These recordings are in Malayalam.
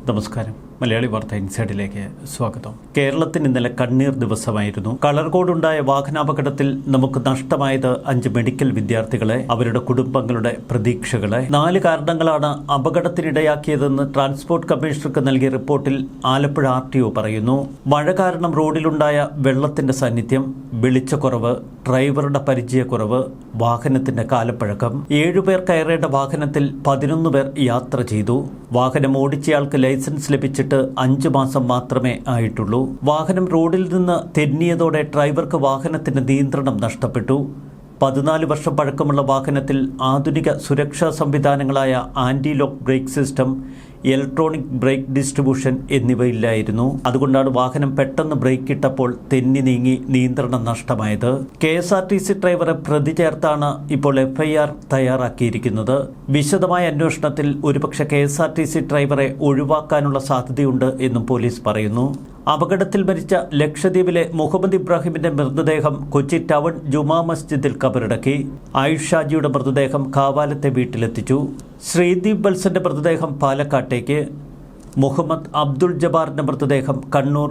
നമസ്കാരം. മലയാളി വാർത്ത ഇൻസൈഡിലേക്ക് സ്വാഗതം. കേരളത്തിന് ഇന്നലെ കണ്ണീർ ദിവസമായിരുന്നു. കളർകോടുണ്ടായ വാഹനാപകടത്തിൽ നമുക്ക് നഷ്ടമായത് 5 മെഡിക്കൽ വിദ്യാർത്ഥികളെ, അവരുടെ കുടുംബങ്ങളുടെ പ്രതീക്ഷകളെ. 4 കാരണങ്ങളാണ് അപകടത്തിനിടയാക്കിയതെന്ന് ട്രാൻസ്പോർട്ട് കമ്മീഷണർക്ക് നൽകിയ റിപ്പോർട്ടിൽ ആലപ്പുഴ RTO പറയുന്നു. മഴ കാരണം റോഡിലുണ്ടായ വെള്ളത്തിന്റെ സാന്നിധ്യം, വെളിച്ചക്കുറവ്, ഡ്രൈവറുടെ പരിചയക്കുറവ്, വാഹനത്തിന്റെ കാലപ്പഴക്കം. 7 പേർ കയറേണ്ട വാഹനത്തിൽ 11 പേർ യാത്ര ചെയ്തു. വാഹനം ഓടിച്ചയാൾക്ക് ലൈസൻസ് ലഭിച്ചിട്ട് 5 മാസം മാത്രമേ ആയിട്ടുള്ളൂ. വാഹനം റോഡിൽ നിന്ന് തെന്നിയതോടെ ഡ്രൈവർക്ക് വാഹനത്തിന്റെ നിയന്ത്രണം നഷ്ടപ്പെട്ടു. 14 വർഷം പഴക്കമുള്ള വാഹനത്തിൽ ആധുനിക സുരക്ഷാ സംവിധാനങ്ങളായ anti lock brake system, electronic brake distribution എന്നിവയില്ലായിരുന്നു. അതുകൊണ്ടാണ് വാഹനം പെട്ടെന്ന് ബ്രേക്ക് ഇട്ടപ്പോൾ തെന്നി നീങ്ങി നിയന്ത്രണം നഷ്ടമായത്. KSRTC ഡ്രൈവറെ പ്രതി ചേർത്താണ് ഇപ്പോൾ FIR തയ്യാറാക്കിയിരിക്കുന്നത്. വിശദമായ അന്വേഷണത്തിൽ ഒരുപക്ഷെ KSRTC ഡ്രൈവറെ ഒഴിവാക്കാനുള്ള സാധ്യതയുണ്ട് എന്നും പോലീസ് പറയുന്നു. അപകടത്തിൽ മരിച്ച ലക്ഷദ്വീപിലെ മുഹമ്മദ് ഇബ്രാഹിമിന്റെ മൃതദേഹം കൊച്ചി ടൗൺ ജുമാ മസ്ജിദിൽ കബറടക്കി. ആയുഷ് ഷാജിയുടെ മൃതദേഹം കാവാലത്തെ വീട്ടിലെത്തിച്ചു. ശ്രീദീപ് ബൽസന്റെ മൃതദേഹം പാലക്കാട്ടേക്ക്. മുഹമ്മദ് അബ്ദുൾ ജബാറിന്റെ മൃതദേഹം കണ്ണൂർ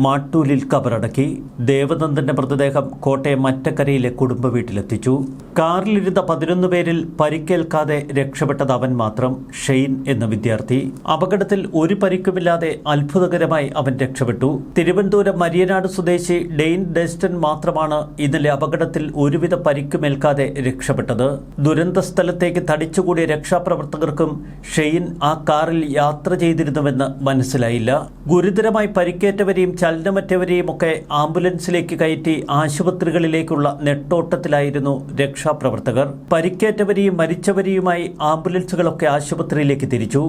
മാട്ടൂലിൽ കബറടക്കി. ദേവനന്ദന്റെ മൃതദേഹം കോട്ടയം മറ്റക്കരയിലെ കുടുംബ വീട്ടിലെത്തിച്ചു. കാറിലിരുന്ന 11 പേരിൽ പരിക്കേൽക്കാതെ രക്ഷപ്പെട്ടത് അവൻ മാത്രം, ഷെയ്ൻ എന്ന വിദ്യാർത്ഥി. അപകടത്തിൽ ഒരു പരിക്കുമില്ലാതെ അത്ഭുതകരമായി അവൻ രക്ഷപ്പെട്ടു. തിരുവനന്തപുരം മരിയനാട് സ്വദേശി ഡെയിൻ ഡെസ്റ്റൻ മാത്രമാണ് ഇന്നലെ അപകടത്തിൽ ഒരുവിധ പരിക്കുമേൽക്കാതെ രക്ഷപ്പെട്ടത്. ദുരന്ത സ്ഥലത്തേക്ക് തടിച്ചുകൂടിയ രക്ഷാപ്രവർത്തകർക്കും ഷെയ്ൻ ആ കാറിൽ യാത്ര ചെയ്തിരുന്നു മനസ്സിലായില്ല. ഗുരുതരമായി പരിക്കേറ്റവരെയും ചലനമറ്റവരെയും ഒക്കെ ആംബുലൻസിലേക്ക് കയറ്റി ആശുപത്രികളിലേക്കുള്ള നെട്ടോട്ടത്തിലായിരുന്നു രക്ഷാപ്രവർത്തകർ. പരിക്കേറ്റവരെയും മരിച്ചവരെയുമായി ആംബുലൻസുകളൊക്കെ ആശുപത്രിയിലേക്ക് തിരിച്ചു.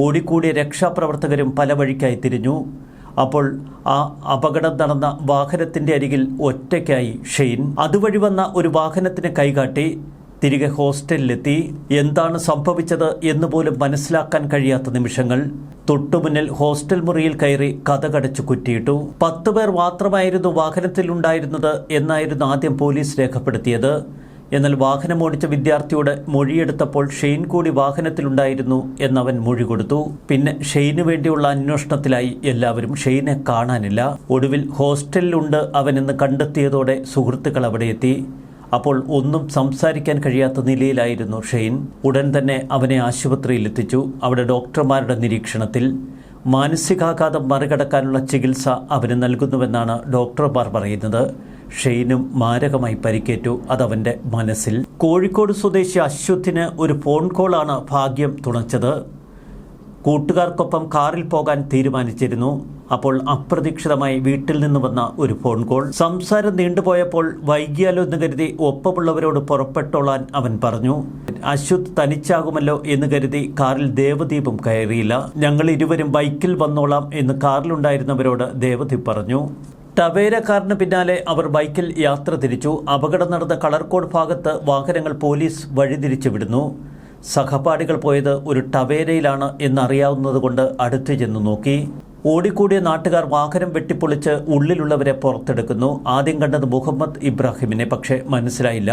ഓടിക്കൂടിയ രക്ഷാപ്രവർത്തകരും പല വഴിക്കായി തിരിഞ്ഞു. അപ്പോൾ ആ അപകടം നടന്ന വാഹനത്തിന്റെ അരികിൽ ഒറ്റയ്ക്കായി ഷെയ്ൻ. അതുവഴി വന്ന ഒരു വാഹനത്തിന് കൈകാട്ടി തിരികെ ഹോസ്റ്റലിലെത്തി. എന്താണ് സംഭവിച്ചത് എന്നുപോലും മനസ്സിലാക്കാൻ കഴിയാത്ത നിമിഷങ്ങൾ. തൊട്ടുമുന്നിൽ ഹോസ്റ്റൽ മുറിയിൽ കയറി കതകടച്ചു കുറ്റിയിട്ടു. 10 പേർ മാത്രമായിരുന്നു വാഹനത്തിലുണ്ടായിരുന്നത് എന്നായിരുന്നു ആദ്യം പോലീസ് രേഖപ്പെടുത്തിയത്. എന്നാൽ വാഹനമോടിച്ച വിദ്യാർത്ഥിയോട് മൊഴിയെടുത്തപ്പോൾ ഷെയ്ൻ കൂടി വാഹനത്തിലുണ്ടായിരുന്നു എന്നവൻ മൊഴി കൊടുത്തു. പിന്നെ ഷെയ്നു വേണ്ടിയുള്ള അന്വേഷണത്തിലായി എല്ലാവരും. ഷെയ്നെ കാണാനില്ല. ഒടുവിൽ ഹോസ്റ്റലിലുണ്ട് അവനെന്ന് കണ്ടെത്തിയതോടെ സുഹൃത്തുക്കൾ അവിടെ എത്തി. അപ്പോൾ ഒന്നും സംസാരിക്കാൻ കഴിയാത്ത നിലയിലായിരുന്നു ഷെയ്ൻ. ഉടൻ തന്നെ അവനെ ആശുപത്രിയിൽ എത്തിച്ചു. അവിടെ ഡോക്ടർമാരുടെ നിരീക്ഷണത്തിൽ. മാനസികാഘാതം മറികടക്കാനുള്ള ചികിത്സ അവന് നൽകുന്നുവെന്നാണ് ഡോക്ടർമാർ പറയുന്നത്. ഷെയ്നും മാരകമായി പരിക്കേറ്റു. അതവൻ്റെ മനസ്സിൽ. കോഴിക്കോട് സ്വദേശി അശ്വത്തിന് ഒരു ഫോൺ കോളാണ് ഭാഗ്യം തുണച്ചത്. കൂട്ടുകാർക്കൊപ്പം കാറിൽ പോകാൻ തീരുമാനിച്ചിരുന്നു. അപ്പോൾ അപ്രതീക്ഷിതമായി വീട്ടിൽ നിന്ന് വന്ന ഒരു ഫോൺ കോൾ. സംസാരം നീണ്ടുപോയപ്പോൾ വൈകിയാലോ എന്ന് കരുതി ഒപ്പമുള്ളവരോട് പുറപ്പെട്ടോളാൻ അവൻ പറഞ്ഞു. അശ്വത് തനിച്ചാകുമല്ലോ എന്ന് കരുതി കാറിൽ ദേവദീപും കയറിയില്ല. ഞങ്ങൾ ഇരുവരും ബൈക്കിൽ വന്നോളാം എന്ന് കാറിലുണ്ടായിരുന്നവരോട് ദേവദീപ് പറഞ്ഞു. ടവേര കാറിന് പിന്നാലെ അവർ ബൈക്കിൽ യാത്ര തിരിച്ചു. അപകടം നടന്ന കളർകോട് ഭാഗത്ത് വാഹനങ്ങൾ പോലീസ് വഴിതിരിച്ചു വിടുന്നു. സഹപാഠികൾ പോയത് ഒരു ടവേരയിലാണ് എന്നറിയാവുന്നതുകൊണ്ട് അടുത്ത് ചെന്ന് നോക്കി. ഓടിക്കൂടിയ നാട്ടുകാർ വാഹനം വെട്ടിപ്പൊളിച്ച് ഉള്ളിലുള്ളവരെ പുറത്തെടുക്കുന്നു. ആദ്യം കണ്ടത് മുഹമ്മദ് ഇബ്രാഹിമിനെ. പക്ഷേ മനസ്സിലായില്ല.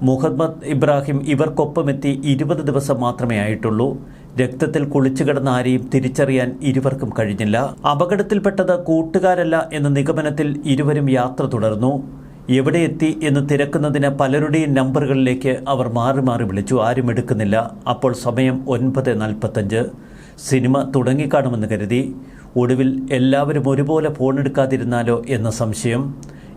മുഹമ്മദ് ഇബ്രാഹിം ഇവർക്കൊപ്പമെത്തി 20 ദിവസം മാത്രമേ ആയിട്ടുള്ളൂ. രക്തത്തിൽ കുളിച്ചു കിടന്ന ആരെയും തിരിച്ചറിയാൻ ഇരുവർക്കും കഴിഞ്ഞില്ല. അപകടത്തിൽപ്പെട്ടത് കൂട്ടുകാരല്ല എന്ന നിഗമനത്തിൽ ഇരുവരും യാത്ര തുടർന്നു. എവിടെ എത്തി എന്ന് തിരക്കുന്നതിന് പലരുടെയും നമ്പറുകളിലേക്ക് അവർ മാറി മാറി വിളിച്ചു. ആരും എടുക്കുന്നില്ല. അപ്പോൾ സമയം 9:45. സിനിമ തുടങ്ങിക്കാണുമെന്ന് കരുതി. ഒടുവിൽ എല്ലാവരും ഒരുപോലെ ഫോണെടുക്കാതിരുന്നാലോ എന്ന സംശയം.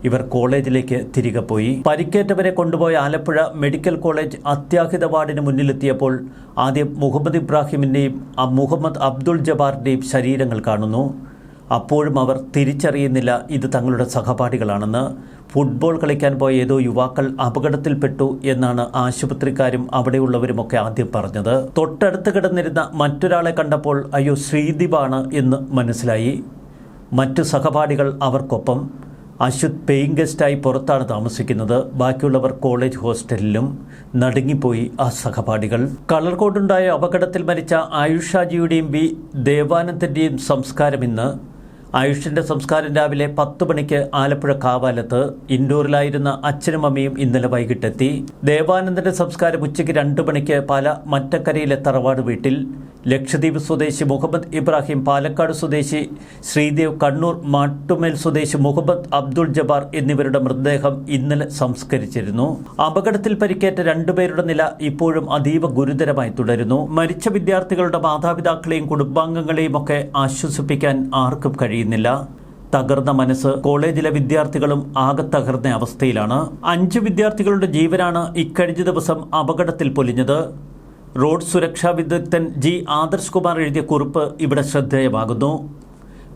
ഇവർ കോളേജിലേക്ക് തിരികെ പോയി. പരിക്കേറ്റവരെ കൊണ്ടുപോയ ആലപ്പുഴ മെഡിക്കൽ കോളേജ് അത്യാഹിത വാർഡിന് മുന്നിലെത്തിയപ്പോൾ ആദ്യം മുഹമ്മദ് ഇബ്രാഹിമിൻ്റെയും മുഹമ്മദ് അബ്ദുൾ ജബാറിൻ്റെയും ശരീരങ്ങൾ കാണുന്നു. അപ്പോഴും അവർ തിരിച്ചറിയുന്നില്ല ഇത് തങ്ങളുടെ സഹപാഠികളാണെന്ന്. ഫുട്ബോൾ കളിക്കാൻ പോയ ഏതോ യുവാക്കൾ അപകടത്തിൽപ്പെട്ടു എന്നാണ് ആശുപത്രിക്കാരും അവിടെയുള്ളവരുമൊക്കെ ആദ്യം പറഞ്ഞത്. തൊട്ടടുത്ത് കിടന്നിരുന്ന മറ്റൊരാളെ കണ്ടപ്പോൾ അയ്യോ ശ്രീദീപാണ് എന്ന് മനസ്സിലായി. മറ്റു സഹപാഠികൾ അവർക്കൊപ്പം. അശ്വത് പേയിങ് ഗസ്റ്റായി പുറത്താണ് താമസിക്കുന്നത്. ബാക്കിയുള്ളവർ കോളേജ് ഹോസ്റ്റലിലും. നടുങ്ങിപ്പോയി ആ സഹപാഠികൾ. കളർകോടുണ്ടായ അപകടത്തിൽ മരിച്ച ആയുഷ് ഷാജിയുടെയും ദേവാനന്ദൻ്റെയും സംസ്കാരം ഇന്ന്. ആയുഷിന്റെ സംസ്കാരം രാവിലെ 10 മണിക്ക് ആലപ്പുഴ കാവാലത്ത്. ഇൻഡോറിലായിരുന്ന അച്ഛനും അമ്മയും ഇന്നലെ വൈകിട്ടെത്തി. ദേവാനന്ദന്റെ സംസ്കാരം ഉച്ചയ്ക്ക് 2 മണിക്ക് പാല മറ്റക്കരയിലെ തറവാട് വീട്ടിൽ. ലക്ഷദ്വീപ് സ്വദേശി മുഹമ്മദ് ഇബ്രാഹിം, പാലക്കാട് സ്വദേശി ശ്രീദേവ്, കണ്ണൂർ മാട്ടുമേൽ സ്വദേശി മുഹമ്മദ് അബ്ദുൾ ജബ്ബാർ എന്നിവരുടെ മൃതദേഹം ഇന്നലെ സംസ്കരിച്ചിരുന്നു. അപകടത്തിൽ പരിക്കേറ്റ രണ്ടുപേരുടെ നില ഇപ്പോഴും അതീവ ഗുരുതരമായി തുടരുന്നു. മരിച്ച വിദ്യാർത്ഥികളുടെ മാതാപിതാക്കളെയും കുടുംബാംഗങ്ങളെയും ഒക്കെ ആശ്വസിപ്പിക്കാൻ ആർക്കും കഴിയുന്നില്ല. തകർന്ന മനസ്സ്. കോളേജിലെ വിദ്യാർത്ഥികളും ആകെ തകർന്ന അവസ്ഥയിലാണ്. 5 വിദ്യാർത്ഥികളുടെ ജീവനാണ് ഇക്കഴിഞ്ഞ ദിവസം അപകടത്തിൽ പൊലിഞ്ഞത്. റോഡ് സുരക്ഷാ വിദഗ്ധൻ ജി ആദർശ് കുമാർ എഴുതിയ കുറിപ്പ് ഇവിടെ ശ്രദ്ധേയമാകുന്നു.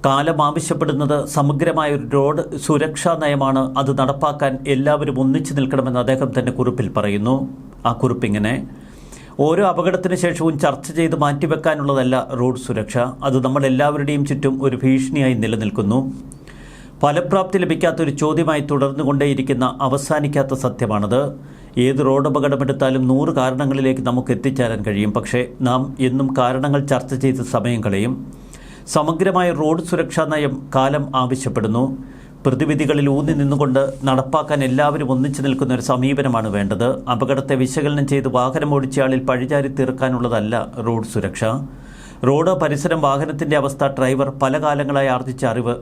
കാലം ആവശ്യപ്പെടുന്നത് സമഗ്രമായ ഒരു റോഡ് സുരക്ഷാ നയമാണ്. അത് നടപ്പാക്കാൻ എല്ലാവരും ഒന്നിച്ചു നിൽക്കണമെന്ന് അദ്ദേഹം തന്നെ കുറിപ്പിൽ പറയുന്നു. ആ കുറിപ്പിങ്ങനെ: ഓരോ അപകടത്തിന് ശേഷവും ചർച്ച ചെയ്ത് മാറ്റിവെക്കാനുള്ളതല്ല റോഡ് സുരക്ഷ. അത് നമ്മളെല്ലാവരുടെയും ചുറ്റും ഒരു ഭീഷണിയായി നിലനിൽക്കുന്നു. ഫലപ്രാപ്തി ലഭിക്കാത്ത ഒരു ചോദ്യമായി തുടർന്നുകൊണ്ടേയിരിക്കുന്ന അവസാനിക്കാത്ത സത്യമാണത്. ഏത് റോഡ് അപകടമെടുത്താലും 100 കാരണങ്ങളിലേക്ക് നമുക്ക് എത്തിച്ചേരാൻ കഴിയും. പക്ഷേ നാം എന്നും കാരണങ്ങൾ ചർച്ച ചെയ്ത് സമയം കളയും. സമഗ്രമായ റോഡ് സുരക്ഷാ നയം കാലം ആവശ്യപ്പെടുന്നു. പ്രതിവിധികളിൽ ഊന്നി നിന്നുകൊണ്ട് നടപ്പാക്കാൻ എല്ലാവരും ഒന്നിച്ചു നിൽക്കുന്ന ഒരു സമീപനമാണ് വേണ്ടത്. അപകടത്തെ വിശകലനം ചെയ്ത് വാഹനമോടിച്ചയാളിൽ പഴിചാരി തീർക്കാനുള്ളതല്ല റോഡ് സുരക്ഷ. റോഡ്, പരിസരം, വാഹനത്തിൻ്റെ അവസ്ഥ, ഡ്രൈവർ, പല കാലങ്ങളായി ആർജിച്ച അറിവ്,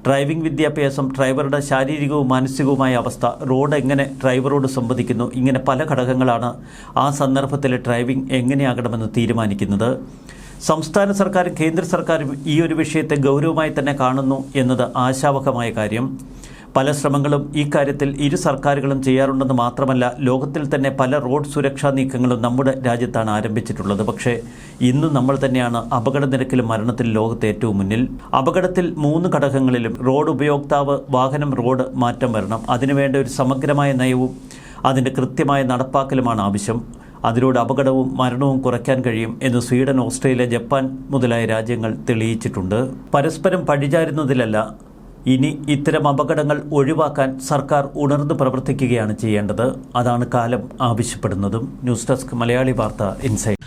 ഡ്രൈവിംഗ് വിദ്യാഭ്യാസം, ഡ്രൈവറുടെ ശാരീരികവും മാനസികവുമായ അവസ്ഥ, റോഡ് എങ്ങനെ ഡ്രൈവറോട് സംവദിക്കുന്നു, ഇങ്ങനെ പല ഘടകങ്ങളാണ് ആ സന്ദർഭത്തിലെ ഡ്രൈവിംഗ് എങ്ങനെയാകണമെന്ന് തീരുമാനിക്കുന്നത്. സംസ്ഥാന സർക്കാരും കേന്ദ്ര സർക്കാരും ഈ ഒരു വിഷയത്തെ ഗൗരവമായി തന്നെ കാണുന്നു എന്നത് ആശാവഹമായ കാര്യം. പല ശ്രമങ്ങളും ഈ കാര്യത്തിൽ ഇരു സർക്കാരുകളും ചെയ്യാറുണ്ടെന്ന് മാത്രമല്ല, ലോകത്തിൽ തന്നെ പല റോഡ് സുരക്ഷാ നീക്കങ്ങളും നമ്മുടെ രാജ്യത്താണ് ആരംഭിച്ചിട്ടുള്ളത്. പക്ഷേ ഇന്നും നമ്മൾ തന്നെയാണ് അപകട നിരക്കിലും മരണത്തിലും ലോകത്ത് ഏറ്റവും മുന്നിൽ. അപകടത്തിൽ 3 ഘടകങ്ങളിലും റോഡ് ഉപയോക്താവ്, വാഹനം, റോഡ് മാറ്റം വരണം. അതിനുവേണ്ട ഒരു സമഗ്രമായ നയവും അതിൻ്റെ കൃത്യമായ നടപ്പാക്കലുമാണ് ആവശ്യം. അതിലൂടെ അപകടവും മരണവും കുറയ്ക്കാൻ കഴിയും എന്ന് സ്വീഡൻ, ഓസ്ട്രേലിയ, ജപ്പാൻ മുതലായ രാജ്യങ്ങൾ തെളിയിച്ചിട്ടുണ്ട്. പരസ്പരം പഴിചാരുന്നതിലല്ല, ഇനി ഇത്തരം അപകടങ്ങൾ ഒഴിവാക്കാൻ സർക്കാർ ഉണർന്നു പ്രവർത്തിക്കുകയാണ് ചെയ്യേണ്ടത്. അതാണ് കാലം ആവശ്യപ്പെടുന്നതും. ന്യൂസ് ഡെസ്ക്, മലയാളി വാർത്ത, ഇൻസൈറ്റ്.